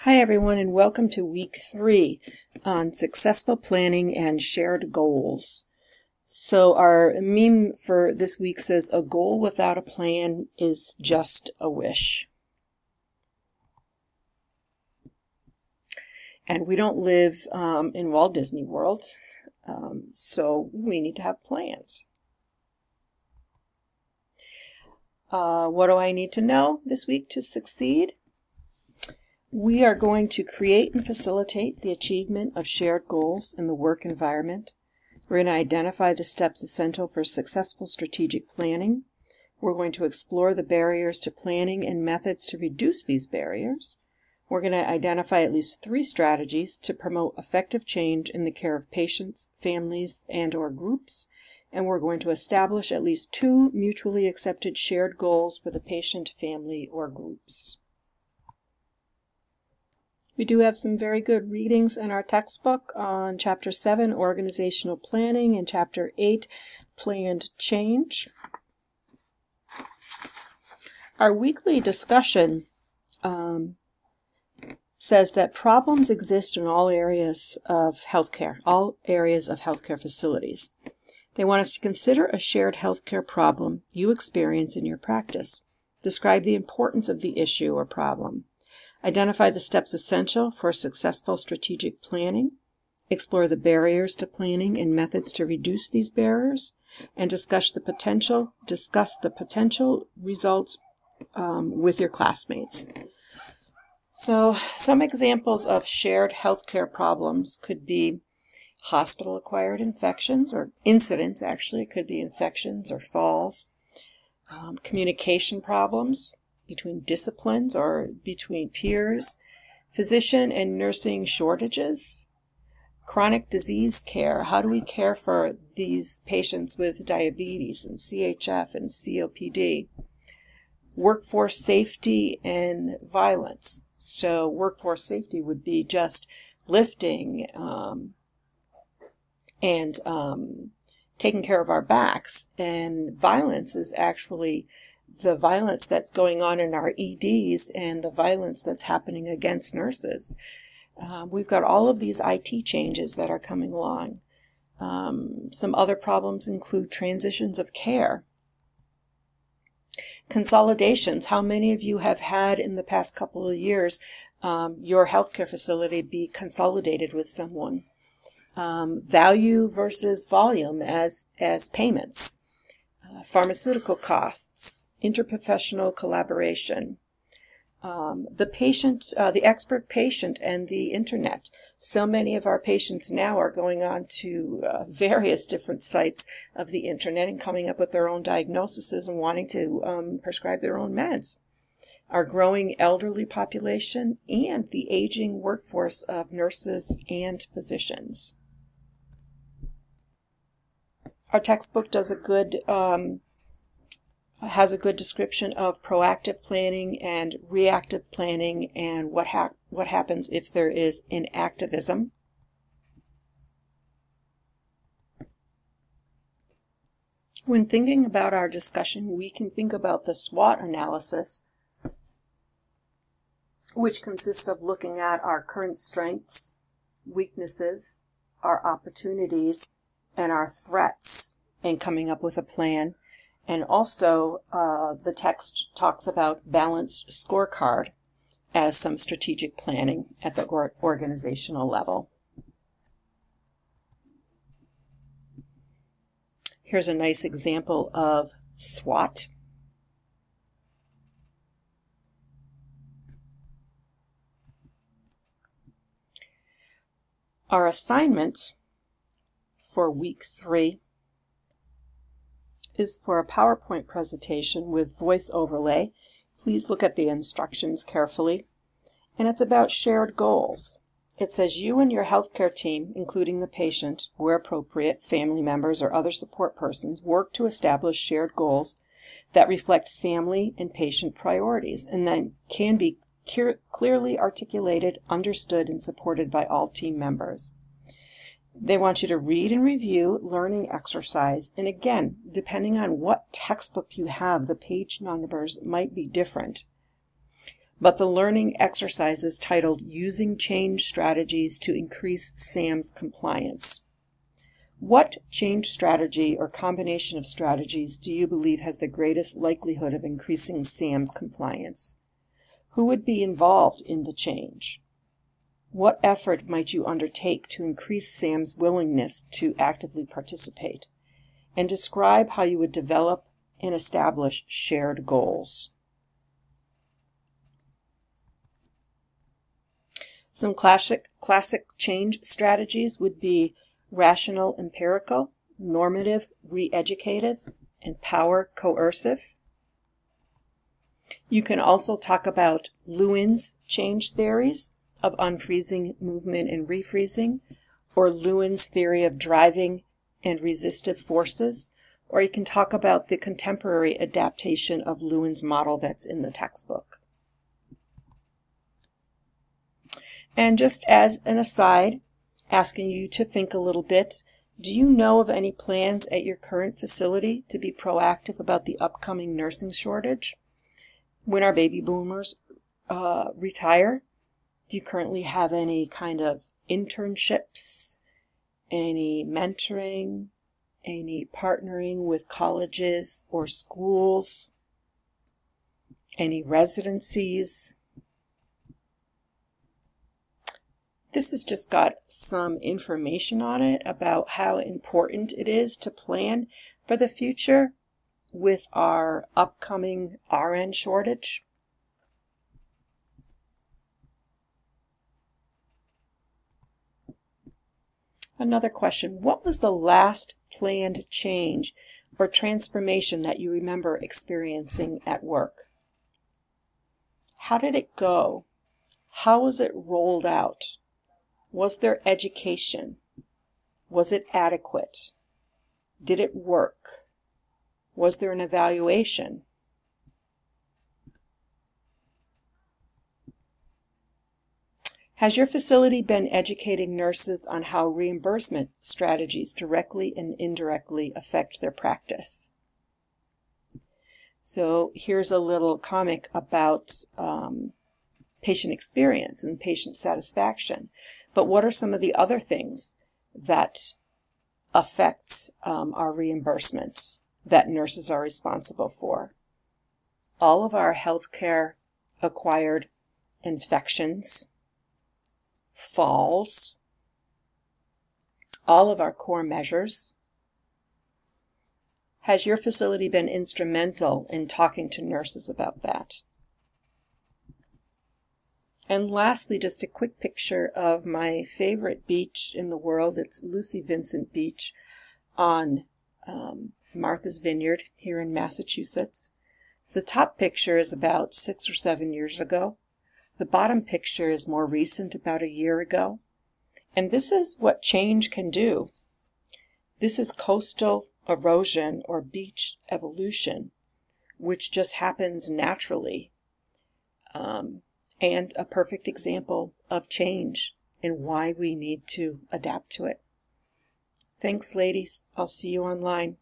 Hi everyone, and welcome to week 3 on successful planning and shared goals. So our meme for this week says, a goal without a plan is just a wish. And we don't live in Walt Disney World, so we need to have plans. What do I need to know this week to succeed? We are going to create and facilitate the achievement of shared goals in the work environment. We're going to identify the steps essential for successful strategic planning. We're going to explore the barriers to planning and methods to reduce these barriers. We're going to identify at least 3 strategies to promote effective change in the care of patients, families, and/or groups. And we're going to establish at least 2 mutually accepted shared goals for the patient, family, or groups. We do have some very good readings in our textbook on Chapter 7, Organizational Planning, and Chapter 8, Planned Change. Our weekly discussion says that problems exist in all areas of healthcare facilities. They want us to consider a shared healthcare problem you experience in your practice. Describe the importance of the issue or problem. Identify the steps essential for successful strategic planning, explore the barriers to planning and methods to reduce these barriers, and discuss the potential results with your classmates. So some examples of shared healthcare problems could be hospital-acquired infections, or incidents actually. It could be infections or falls, communication problems between disciplines or between peers, physician and nursing shortages, chronic disease care. How do we care for these patients with diabetes and CHF and COPD? Workforce safety and violence. So workforce safety would be just lifting and taking care of our backs. And violence is actually the violence that's going on in our EDs and the violence that's happening against nurses. We've got all of these IT changes that are coming along. Some other problems include transitions of care. Consolidations. How many of you have had in the past couple of years your healthcare facility be consolidated with someone? Value versus volume as payments. Pharmaceutical costs. Interprofessional collaboration, the expert patient and the internet. So many of our patients now are going on to various different sites of the internet and coming up with their own diagnoses and wanting to prescribe their own meds. Our growing elderly population and the aging workforce of nurses and physicians. Our textbook does has a good description of proactive planning and reactive planning and what happens if there is inactivism. When thinking about our discussion, we can think about the SWOT analysis, which consists of looking at our current strengths, weaknesses, our opportunities, and our threats, and coming up with a plan. And also, the text talks about balanced scorecard as some strategic planning at the organizational level. Here's a nice example of SWOT. Our assignment for week 3 is for a PowerPoint presentation with voice overlay. Please look at the instructions carefully. And it's about shared goals. It says you and your healthcare team, including the patient, where appropriate, family members or other support persons, work to establish shared goals that reflect family and patient priorities and then can be clearly articulated, understood, and supported by all team members. They want you to read and review learning exercise, and again, depending on what textbook you have, the page numbers might be different. but the learning exercises titled Using Change Strategies to Increase SAM's Compliance. What change strategy or combination of strategies do you believe has the greatest likelihood of increasing SAM's compliance? Who would be involved in the change? What effort might you undertake to increase SAM's willingness to actively participate? And describe how you would develop and establish shared goals. Some classic change strategies would be rational empirical, normative re-educative, and power coercive. You can also talk about Lewin's change theories of unfreezing, movement, and refreezing, or Lewin's theory of driving and resistive forces, or you can talk about the contemporary adaptation of Lewin's model that's in the textbook. And just as an aside, asking you to think a little bit, do you know of any plans at your current facility to be proactive about the upcoming nursing shortage? When our baby boomers retire, do you currently have any kind of internships, any mentoring, any partnering with colleges or schools, any residencies? This has just got some information on it about how important it is to plan for the future with our upcoming RN shortage. Another question, what was the last planned change or transformation that you remember experiencing at work? How did it go? How was it rolled out? Was there education? Was it adequate? Did it work? Was there an evaluation? Has your facility been educating nurses on how reimbursement strategies directly and indirectly affect their practice? So here's a little comic about patient experience and patient satisfaction. But what are some of the other things that affect our reimbursement that nurses are responsible for? All of our healthcare acquired infections, falls, all of our core measures. Has your facility been instrumental in talking to nurses about that? And lastly, just a quick picture of my favorite beach in the world. It's Lucy Vincent Beach on Martha's Vineyard here in Massachusetts. The top picture is about 6 or 7 years ago. The bottom picture is more recent, about a year ago. And this is what change can do. This is coastal erosion or beach evolution, which just happens naturally. And a perfect example of change and why we need to adapt to it. Thanks, ladies. I'll see you online.